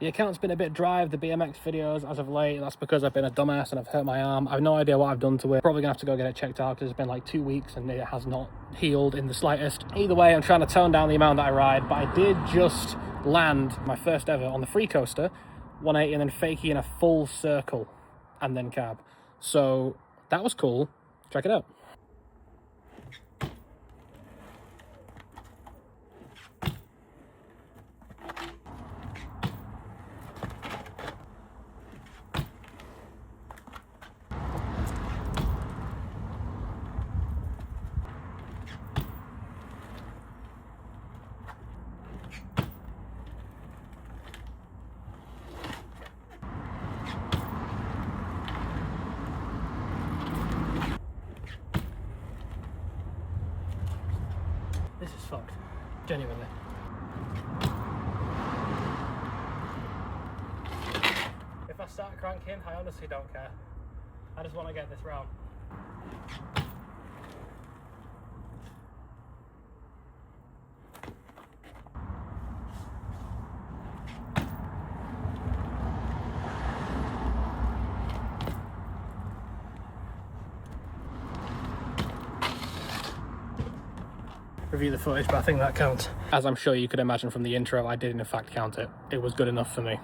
The account's been a bit dry of the BMX videos as of late. That's because I've been a dumbass and I've hurt my arm. I have no idea what I've done to it. Probably gonna have to go get it checked out because it's been like 2 weeks and it has not healed in the slightest. Either way, I'm trying to tone down the amount that I ride, but I did just land my first ever on the free coaster, 180 and then fakie in a full circle and then cab. So that was cool. Check it out. This is fucked, genuinely. If I start cranking, I honestly don't care. I just want to get this round. Review the footage, but I think that counts. As I'm sure you could imagine from the intro, I did in fact count it. It was good enough for me.